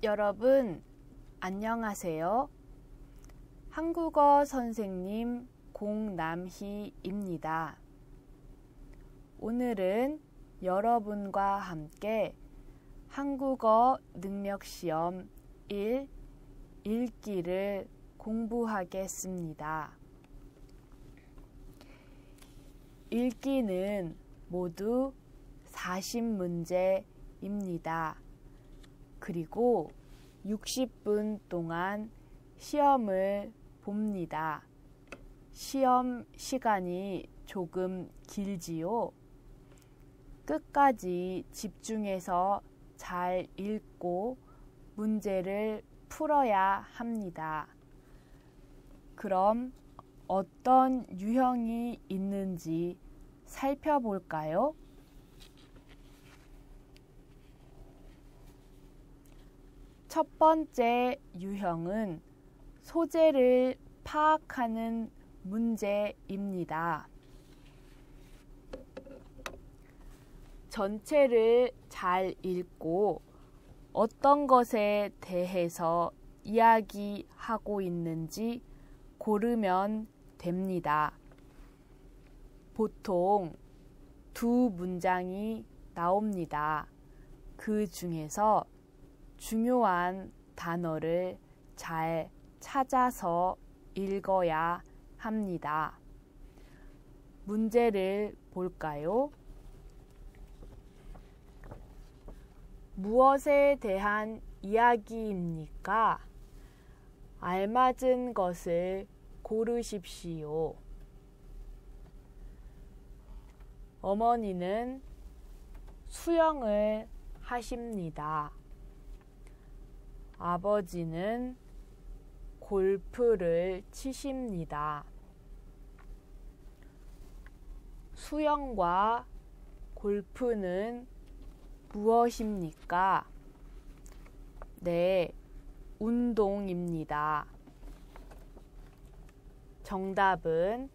여러분, 안녕하세요. 한국어 선생님 공남희입니다. 오늘은 여러분과 함께 한국어 능력시험 1 읽기를 공부하겠습니다. 읽기는 모두 40문제입니다. 그리고 60분 동안 시험을 봅니다. 시험 시간이 조금 길지요. 끝까지 집중해서 잘 읽고 문제를 풀어야 합니다. 그럼 어떤 유형이 있는지 살펴볼까요? 첫 번째 유형은 소재를 파악하는 문제입니다. 전체를 잘 읽고 어떤 것에 대해서 이야기하고 있는지 고르면 됩니다. 보통 두 문장이 나옵니다. 그 중에서 중요한 단어를 잘 찾아서 읽어야 합니다. 문제를 볼까요? 무엇에 대한 이야기입니까? 알맞은 것을 고르십시오. 어머니는 수영을 하십니다. 아버지는 골프를 치십니다. 수영과 골프는 무엇입니까? 네, 운동입니다. 정답은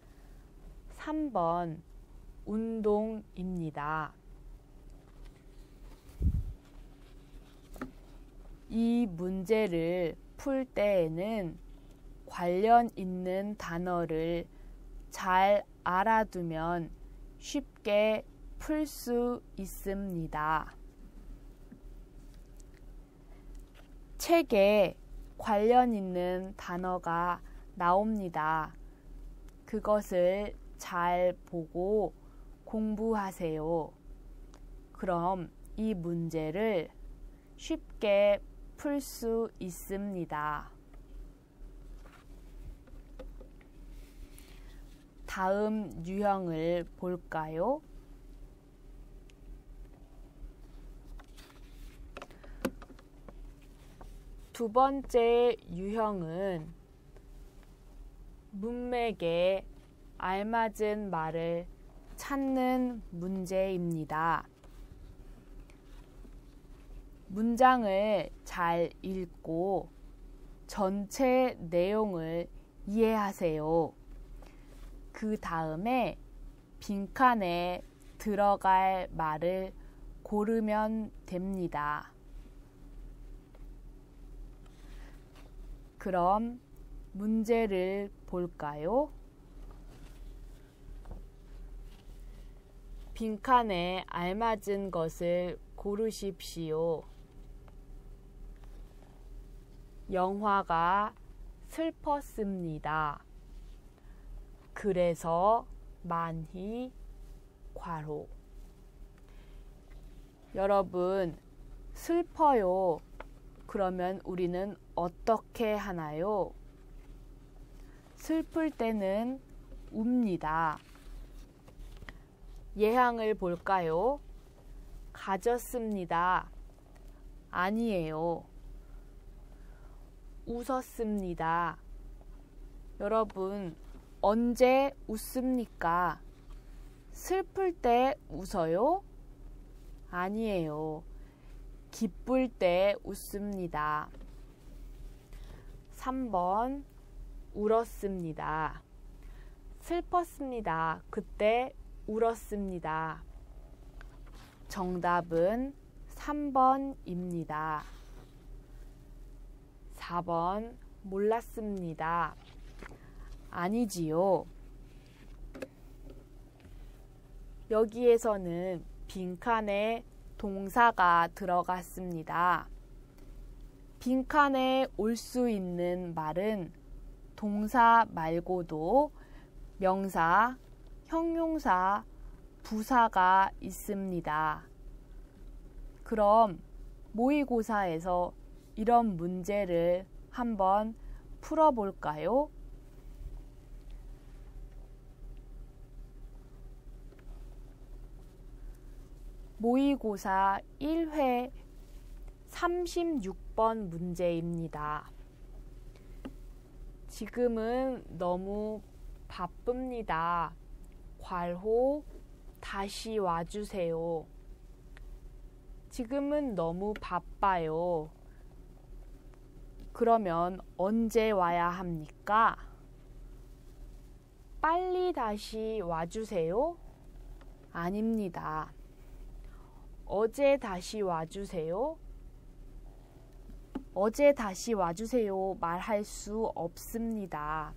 3번 운동입니다. 이 문제를 풀 때에는 관련 있는 단어를 잘 알아두면 쉽게 풀 수 있습니다. 책에 관련 있는 단어가 나옵니다. 그것을 잘 보고 공부하세요. 그럼 이 문제를 쉽게 풀 수 있습니다. 다음 유형을 볼까요? 두 번째 유형은 문맥에 알맞은 말을 찾는 문제입니다. 문장을 잘 읽고 전체 내용을 이해하세요. 그 다음에 빈칸에 들어갈 말을 고르면 됩니다. 그럼 문제를 볼까요? 빈칸에 알맞은 것을 고르십시오. 영화가 슬펐습니다. 그래서 많이 괄호. 여러분, 슬퍼요. 그러면 우리는 어떻게 하나요? 슬플 때는 웁니다. 예항을 볼까요? 가졌습니다. 아니에요. 웃었습니다. 여러분, 언제 웃습니까? 슬플 때 웃어요? 아니에요. 기쁠 때 웃습니다. 3번 울었습니다. 슬펐습니다. 그때 울었습니다. 정답은 3번입니다. 4번 몰랐습니다. 아니지요. 여기에서는 빈칸에 동사가 들어갔습니다. 빈칸에 올 수 있는 말은 동사 말고도 명사, 형용사, 부사가 있습니다. 그럼 모의고사에서 이런 문제를 한번 풀어볼까요? 모의고사 1회 36번 문제입니다. 지금은 너무 바쁩니다. 괄호 다시 와주세요. 지금은 너무 바빠요. 그러면 언제 와야 합니까? 빨리 다시 와주세요? 아닙니다. 어제 다시 와주세요? 어제 다시 와주세요 말할 수 없습니다.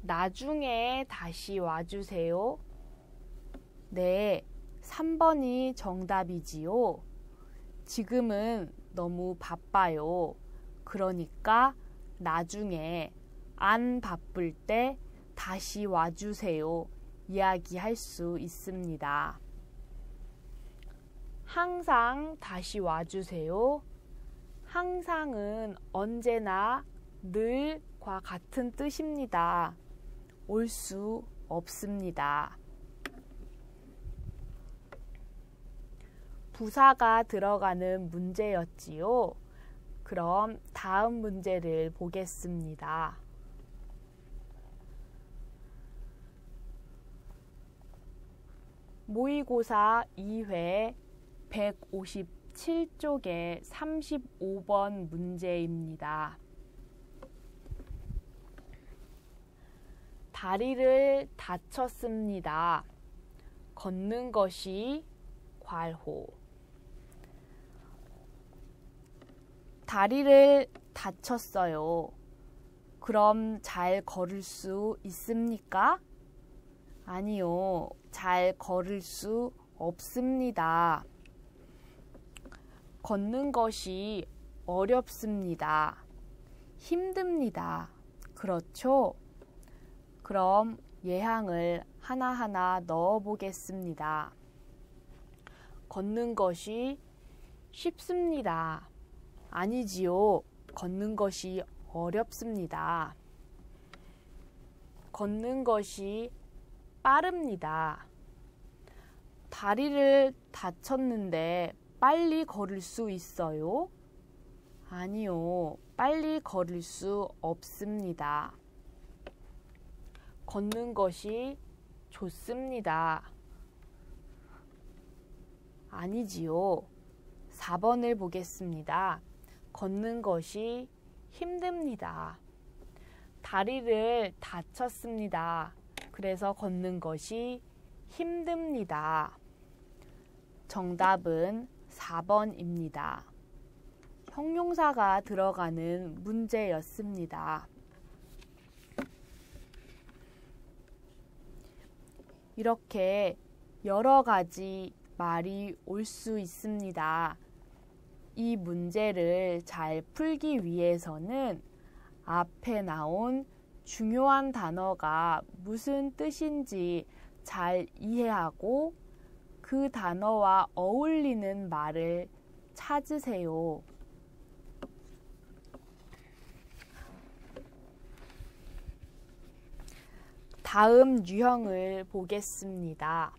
나중에 다시 와주세요? 네, 3번이 정답이지요. 지금은 너무 바빠요. 그러니까 나중에 안 바쁠 때 다시 와주세요 이야기할 수 있습니다. 항상 다시 와주세요. 항상은 언제나 늘과 같은 뜻입니다. 올 수 없습니다. 부사가 들어가는 문제였지요. 그럼 다음 문제를 보겠습니다. 모의고사 2회 157쪽의 35번 문제입니다. 다리를 다쳤습니다. 걷는 것이 괄호. 다리를 다쳤어요. 그럼 잘 걸을 수 있습니까? 아니요. 잘 걸을 수 없습니다. 걷는 것이 어렵습니다. 힘듭니다. 그렇죠? 그럼 예항을 하나하나 넣어 보겠습니다. 걷는 것이 쉽습니다. 아니지요. 걷는 것이 어렵습니다. 걷는 것이 빠릅니다. 다리를 다쳤는데 빨리 걸을 수 있어요? 아니요. 빨리 걸을 수 없습니다. 걷는 것이 좋습니다. 아니지요. 4번을 보겠습니다. 걷는 것이 힘듭니다. 다리를 다쳤습니다. 그래서 걷는 것이 힘듭니다. 정답은 4번입니다. 형용사가 들어가는 문제였습니다. 이렇게 여러 가지 말이 올 수 있습니다. 이 문제를 잘 풀기 위해서는 앞에 나온 중요한 단어가 무슨 뜻인지 잘 이해하고 그 단어와 어울리는 말을 찾으세요. 다음 유형을 보겠습니다.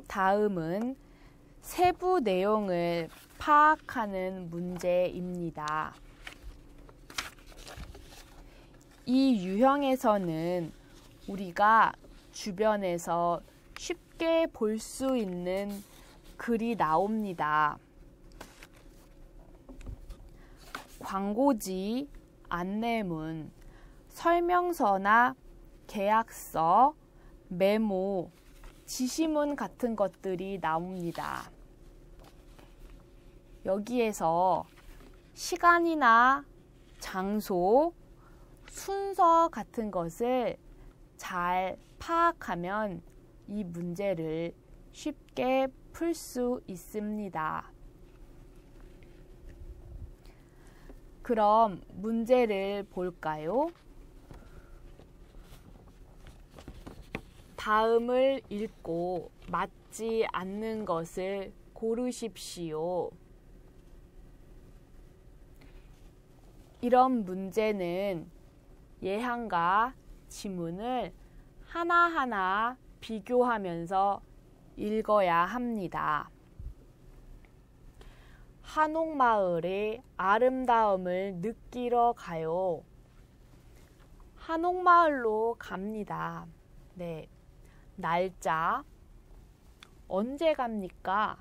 다음은 세부 내용을 파악하는 문제입니다. 이 유형에서는 우리가 주변에서 쉽게 볼 수 있는 글이 나옵니다. 광고지, 안내문, 설명서나 계약서, 메모, 지시문 같은 것들이 나옵니다. 여기에서 시간이나 장소, 순서 같은 것을 잘 파악하면 이 문제를 쉽게 풀 수 있습니다. 그럼 문제를 볼까요? 다음을 읽고 맞지 않는 것을 고르십시오. 이런 문제는 예항과 지문을 하나하나 비교하면서 읽어야 합니다. 한옥마을의 아름다움을 느끼러 가요. 한옥마을로 갑니다. 네. 날짜 언제 갑니까?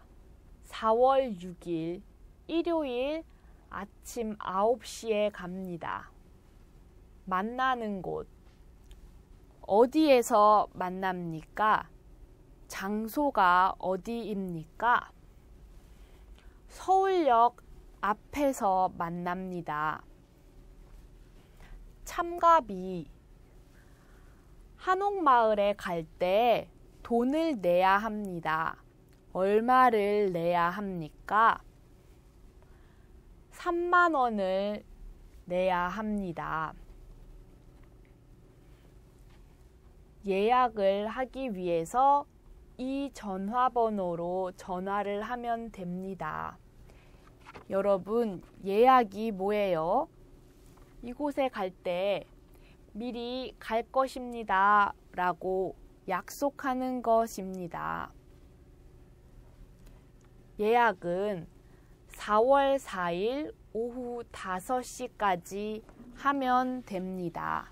4월 6일 일요일 아침 9시에 갑니다. 만나는 곳 어디에서 만납니까? 장소가 어디입니까? 서울역 앞에서 만납니다. 참가비 한옥마을에 갈 때 돈을 내야 합니다. 얼마를 내야 합니까? 3만 원을 내야 합니다. 예약을 하기 위해서 이 전화번호로 전화를 하면 됩니다. 여러분, 예약이 뭐예요? 이곳에 갈 때 미리 갈 것입니다 라고 약속하는 것입니다. 예약은 4월 4일 오후 5시까지 하면 됩니다.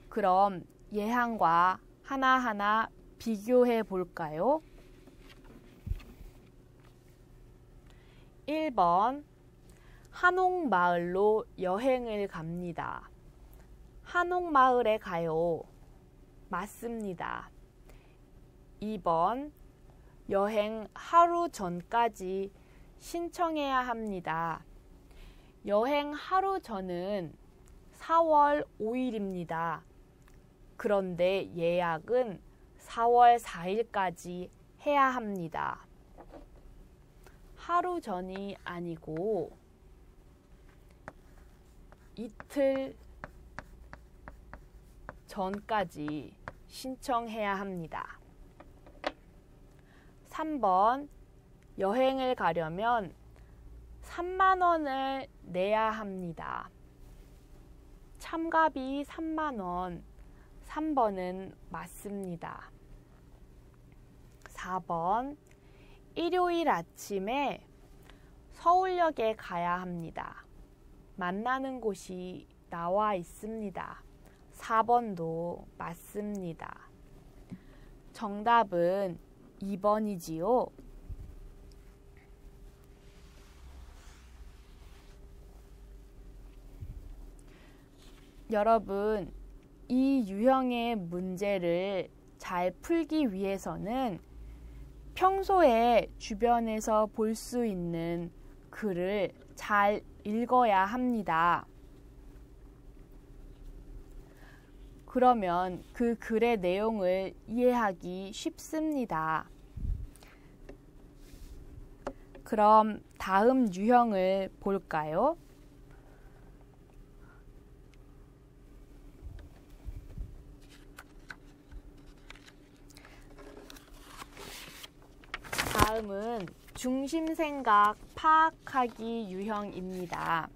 그럼 예항과 하나하나 비교해 볼까요? 1번 한옥마을로 여행을 갑니다. 한옥마을에 가요. 맞습니다. 2번 여행 하루 전까지 신청해야 합니다. 여행 하루 전은 4월 5일입니다. 그런데 예약은 4월 4일까지 해야 합니다. 하루 전이 아니고 이틀 전까지 신청해야 합니다. 3번 여행을 가려면 3만 원을 내야 합니다. 참가비 3만 원. 3번은 맞습니다. 4번 일요일 아침에 서울역에 가야 합니다. 만나는 곳이 나와 있습니다. 4번도 맞습니다. 정답은 2번이지요. 여러분, 이 유형의 문제를 잘 풀기 위해서는 평소에 주변에서 볼 수 있는 글을 잘 읽어야 합니다. 그러면 그 글의 내용을 이해하기 쉽습니다. 그럼 다음 유형을 볼까요? 다음은 중심생각 파악하기 유형입니다.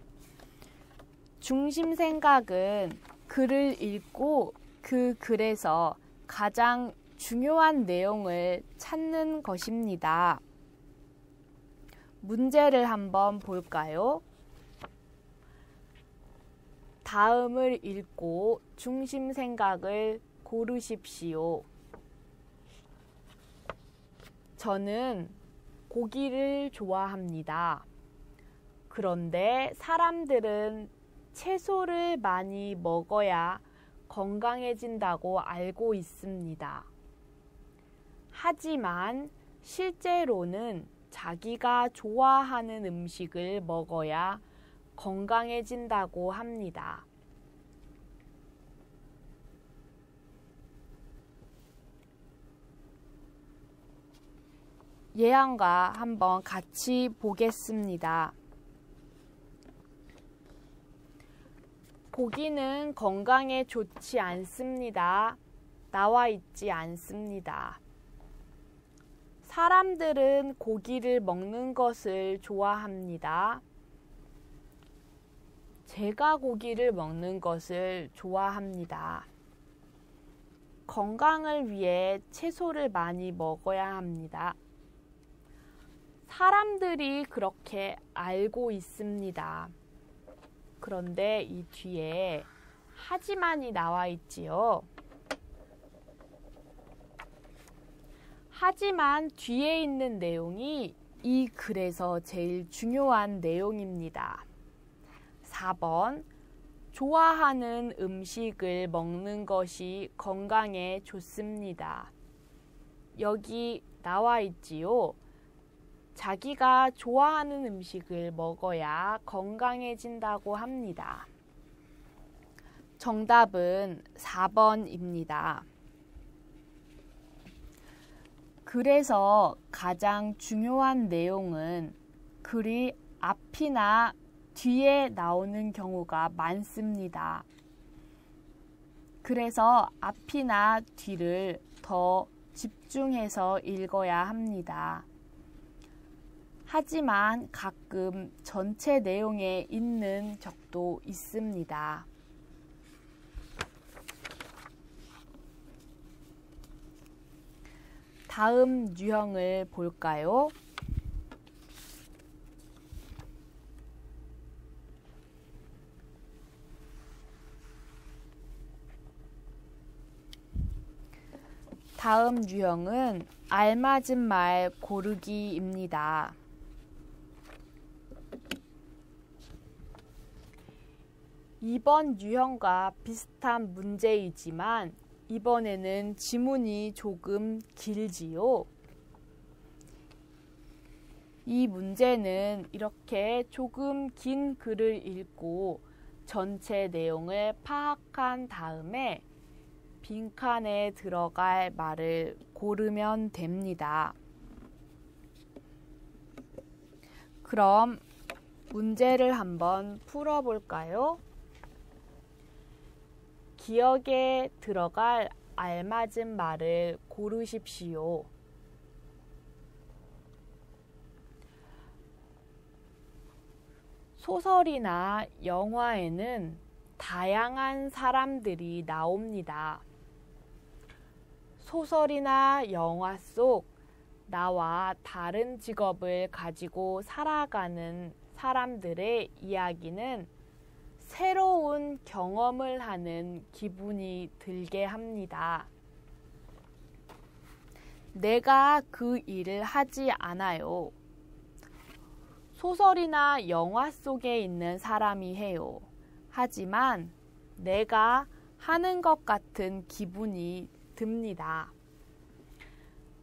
중심생각은 글을 읽고 그 글에서 가장 중요한 내용을 찾는 것입니다. 문제를 한번 볼까요? 다음을 읽고 중심생각을 고르십시오. 저는 고기를 좋아합니다. 그런데 사람들은 채소를 많이 먹어야 건강해진다고 알고 있습니다. 하지만 실제로는 자기가 좋아하는 음식을 먹어야 건강해진다고 합니다. 예언과 한번 같이 보겠습니다. 고기는 건강에 좋지 않습니다. 나와 있지 않습니다. 사람들은 고기를 먹는 것을 좋아합니다. 제가 고기를 먹는 것을 좋아합니다. 건강을 위해 채소를 많이 먹어야 합니다. 사람들이 그렇게 알고 있습니다. 그런데 이 뒤에 하지만이 나와 있지요. 하지만 뒤에 있는 내용이 이 글에서 제일 중요한 내용입니다. 4번, 좋아하는 음식을 먹는 것이 건강에 좋습니다. 여기 나와 있지요. 자기가 좋아하는 음식을 먹어야 건강해진다고 합니다. 정답은 4번입니다. 그래서 가장 중요한 내용은 글이 앞이나 뒤에 나오는 경우가 많습니다. 그래서 앞이나 뒤를 더 집중해서 읽어야 합니다. 하지만 가끔 전체 내용에 있는 적도 있습니다. 다음 유형을 볼까요? 다음 유형은 알맞은 말 고르기입니다. 이번 유형과 비슷한 문제이지만 이번에는 지문이 조금 길지요. 이 문제는 이렇게 조금 긴 글을 읽고 전체 내용을 파악한 다음에 빈칸에 들어갈 말을 고르면 됩니다. 그럼 문제를 한번 풀어볼까요? 기억에 들어갈 알맞은 말을 고르십시오. 소설이나 영화에는 다양한 사람들이 나옵니다. 소설이나 영화 속 나와 다른 직업을 가지고 살아가는 사람들의 이야기는 새로운 경험을 하는 기분이 들게 합니다. 내가 그 일을 하지 않아요. 소설이나 영화 속에 있는 사람이 해요. 하지만 내가 하는 것 같은 기분이 듭니다.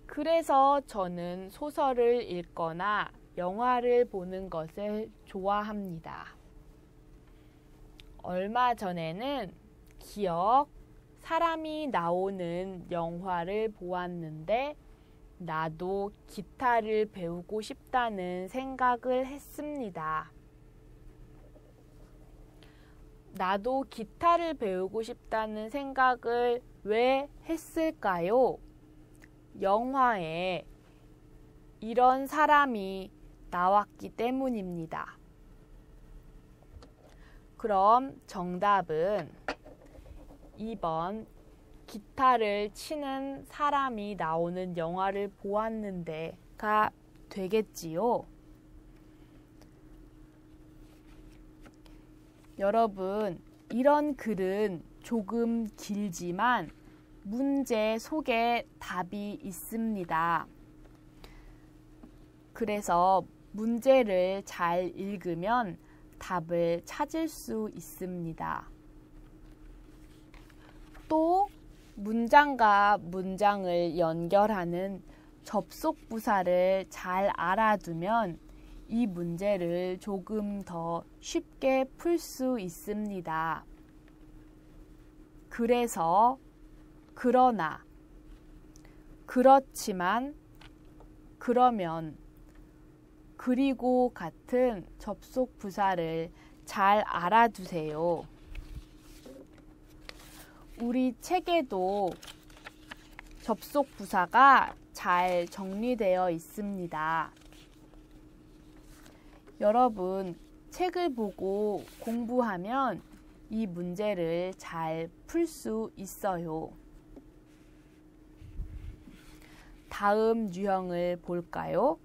그래서 저는 소설을 읽거나 영화를 보는 것을 좋아합니다. 얼마 전에는 기억, 사람이 나오는 영화를 보았는데 나도 기타를 배우고 싶다는 생각을 했습니다. 나도 기타를 배우고 싶다는 생각을 왜 했을까요? 영화에 이런 사람이 나왔기 때문입니다. 그럼 정답은 2번 기타를 치는 사람이 나오는 영화를 보았는데가 되겠지요. 여러분, 이런 글은 조금 길지만 문제 속에 답이 있습니다. 그래서 문제를 잘 읽으면 답을 찾을 수 있습니다. 또 문장과 문장을 연결하는 접속 부사를 잘 알아두면 이 문제를 조금 더 쉽게 풀 수 있습니다. 그래서, 그러나, 그렇지만, 그러면, 그리고 같은 접속 부사를 잘 알아두세요. 우리 책에도 접속 부사가 잘 정리되어 있습니다. 여러분, 책을 보고 공부하면 이 문제를 잘 풀 수 있어요. 다음 유형을 볼까요?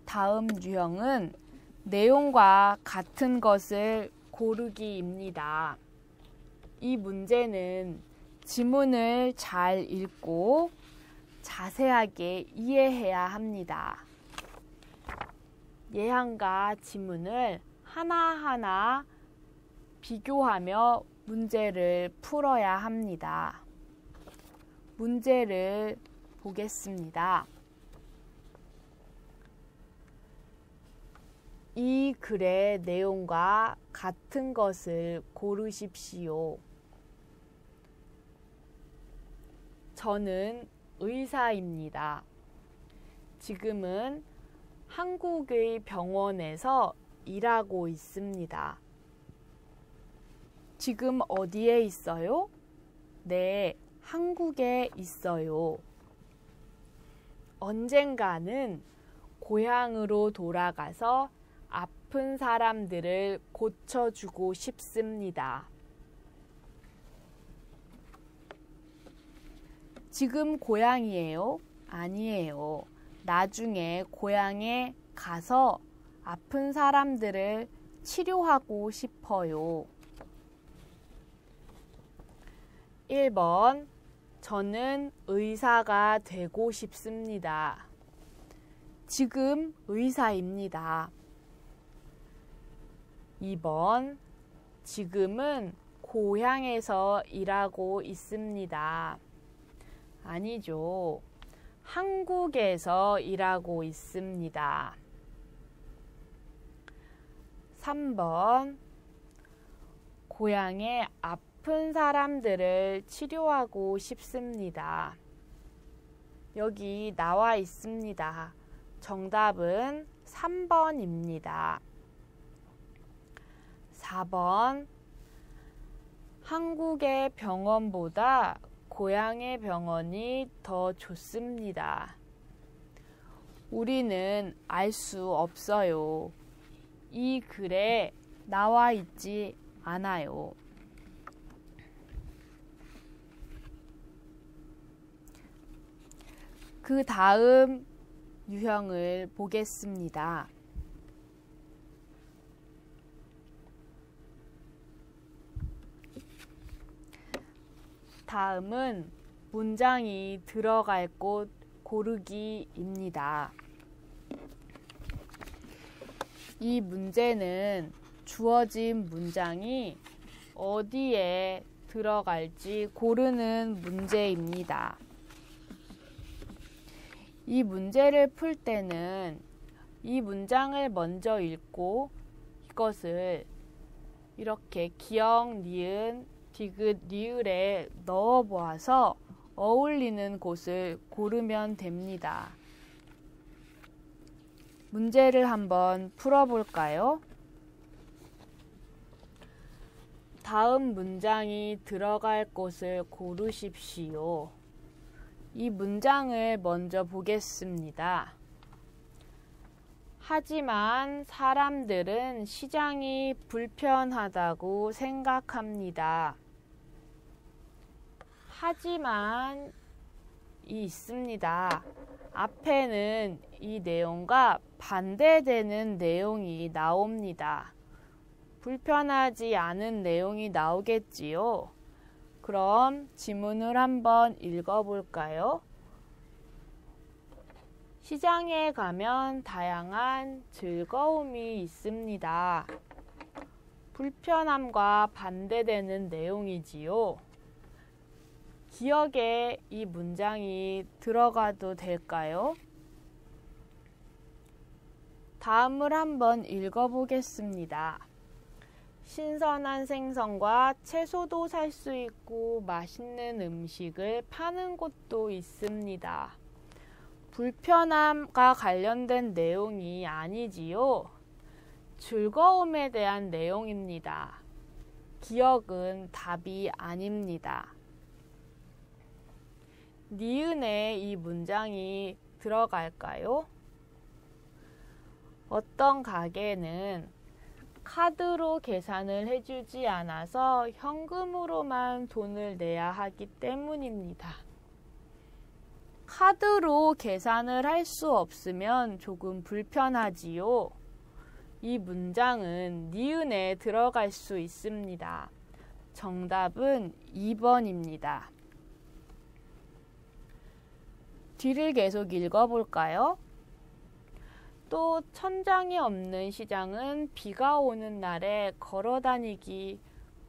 다음 유형은 내용과 같은 것을 고르기입니다. 이 문제는 지문을 잘 읽고 자세하게 이해해야 합니다. 예항과 지문을 하나하나 비교하며 문제를 풀어야 합니다. 문제를 보겠습니다. 이 글의 내용과 같은 것을 고르십시오. 저는 의사입니다. 지금은 한국의 병원에서 일하고 있습니다. 지금 어디에 있어요? 네, 한국에 있어요. 언젠가는 고향으로 돌아가서 아픈 사람들을 고쳐주고 싶습니다. 지금 고향이에요? 아니에요. 나중에 고향에 가서 아픈 사람들을 치료하고 싶어요. 1번, 저는 의사가 되고 싶습니다. 지금 의사입니다. 2번, 지금은 고향에서 일하고 있습니다. 아니죠. 한국에서 일하고 있습니다. 3번, 고향에 아픈 사람들을 치료하고 싶습니다. 여기 나와 있습니다. 정답은 3번입니다. 4번, 한국의 병원보다 고향의 병원이 더 좋습니다. 우리는 알 수 없어요. 이 글에 나와 있지 않아요. 그 다음 유형을 보겠습니다. 다음은 문장이 들어갈 곳 고르기입니다. 이 문제는 주어진 문장이 어디에 들어갈지 고르는 문제입니다. 이 문제를 풀 때는 이 문장을 먼저 읽고 이것을 이렇게 기역, 니은, 디귿, 리을에 넣어 보아서 어울리는 곳을 고르면 됩니다. 문제를 한번 풀어볼까요? 다음 문장이 들어갈 곳을 고르십시오. 이 문장을 먼저 보겠습니다. 하지만 사람들은 시장이 불편하다고 생각합니다. 하지만이 있습니다. 앞에는 이 내용과 반대되는 내용이 나옵니다. 불편하지 않은 내용이 나오겠지요. 그럼 지문을 한번 읽어볼까요? 시장에 가면 다양한 즐거움이 있습니다. 불편함과 반대되는 내용이지요. 기억에 이 문장이 들어가도 될까요? 다음을 한번 읽어보겠습니다. 신선한 생선과 채소도 살 수 있고 맛있는 음식을 파는 곳도 있습니다. 불편함과 관련된 내용이 아니지요. 즐거움에 대한 내용입니다. 기억은 답이 아닙니다. 니은에 이 문장이 들어갈까요? 어떤 가게는 카드로 계산을 해주지 않아서 현금으로만 돈을 내야 하기 때문입니다. 카드로 계산을 할 수 없으면 조금 불편하지요. 이 문장은 니은에 들어갈 수 있습니다. 정답은 2번입니다. 뒤를 계속 읽어볼까요? 또 천장이 없는 시장은 비가 오는 날에 걸어 다니기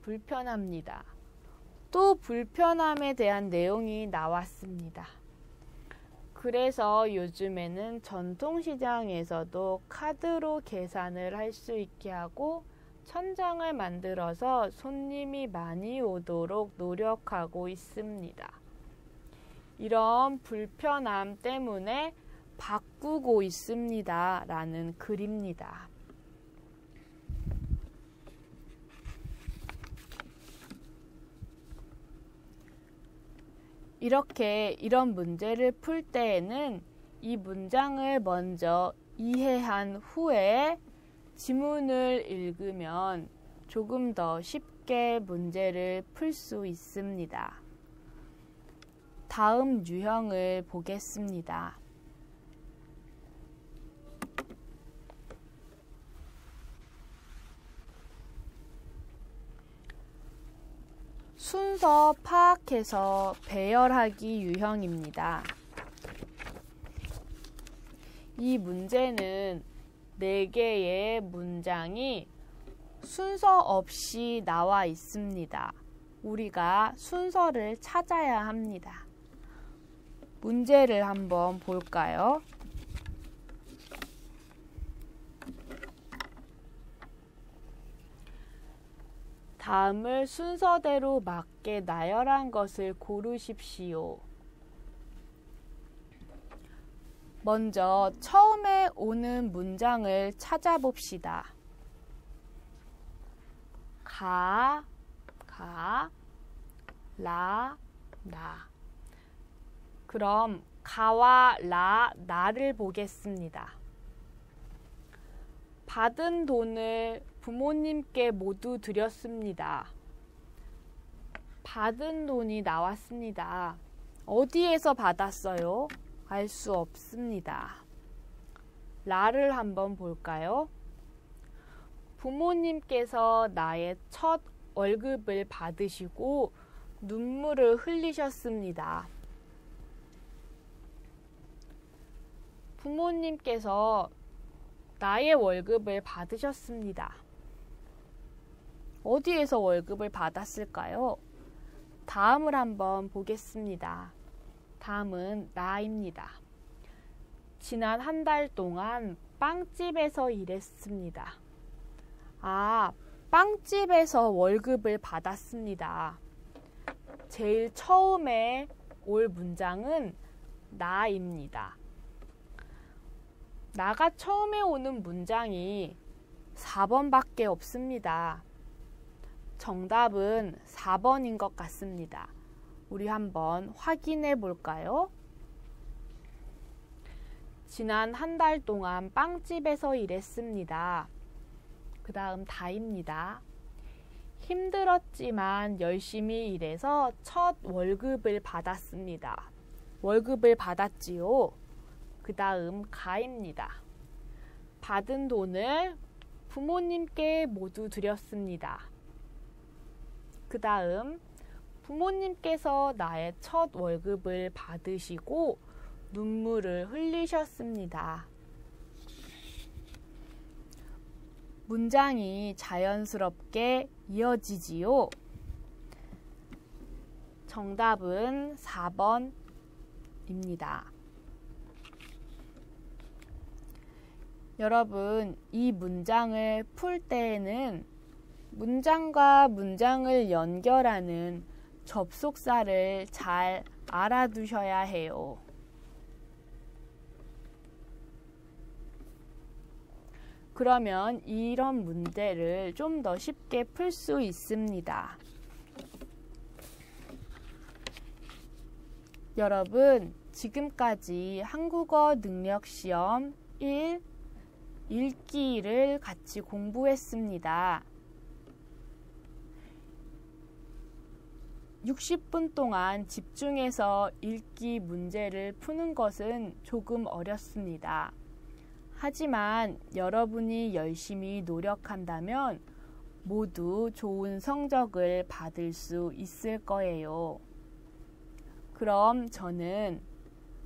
불편합니다. 또 불편함에 대한 내용이 나왔습니다. 그래서 요즘에는 전통시장에서도 카드로 계산을 할 수 있게 하고 천장을 만들어서 손님이 많이 오도록 노력하고 있습니다. 이런 불편함 때문에 바꾸고 있습니다. 라는 글입니다. 이런 문제를 풀 때에는 이 문장을 먼저 이해한 후에 지문을 읽으면 조금 더 쉽게 문제를 풀 수 있습니다. 다음 유형을 보겠습니다. 순서 파악해서 배열하기 유형입니다. 이 문제는 4개의 문장이 순서 없이 나와 있습니다. 우리가 순서를 찾아야 합니다. 문제를 한번 볼까요? 다음을 순서대로 맞게 나열한 것을 고르십시오. 먼저 처음에 오는 문장을 찾아봅시다. 가, 라, 나. 그럼 가와 라, 나를 보겠습니다. 받은 돈을 부모님께 모두 드렸습니다. 받은 돈이 나왔습니다. 어디에서 받았어요? 알 수 없습니다. 라를 한번 볼까요? 부모님께서 나의 첫 월급을 받으시고 눈물을 흘리셨습니다. 부모님께서 나의 월급을 받으셨습니다. 어디에서 월급을 받았을까요? 다음을 한번 보겠습니다. 다음은 나입니다. 지난 한 달 동안 빵집에서 일했습니다. 빵집에서 월급을 받았습니다. 제일 처음에 올 문장은 나입니다. 나가 처음에 오는 문장이 4번밖에 없습니다. 정답은 4번인 것 같습니다. 우리 한번 확인해 볼까요? 지난 한 달 동안 빵집에서 일했습니다. 그 다음 다입니다. 힘들었지만 열심히 일해서 첫 월급을 받았습니다. 월급을 받았지요. 그 다음 가입니다. 받은 돈을 부모님께 모두 드렸습니다. 그 다음 부모님께서 나의 첫 월급을 받으시고 눈물을 흘리셨습니다. 문장이 자연스럽게 이어지지요. 정답은 4번입니다. 여러분, 이 문장을 풀 때에는 문장과 문장을 연결하는 접속사를 잘 알아두셔야 해요. 그러면 이런 문제를 좀 더 쉽게 풀 수 있습니다. 여러분, 지금까지 한국어 능력 시험 1 읽기를 같이 공부했습니다. 60분 동안 집중해서 읽기 문제를 푸는 것은 조금 어렵습니다. 하지만 여러분이 열심히 노력한다면 모두 좋은 성적을 받을 수 있을 거예요. 그럼 저는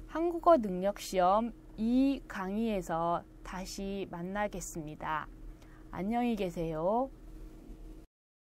한국어 능력 시험 2 강의에서 다시 만나겠습니다. 안녕히 계세요.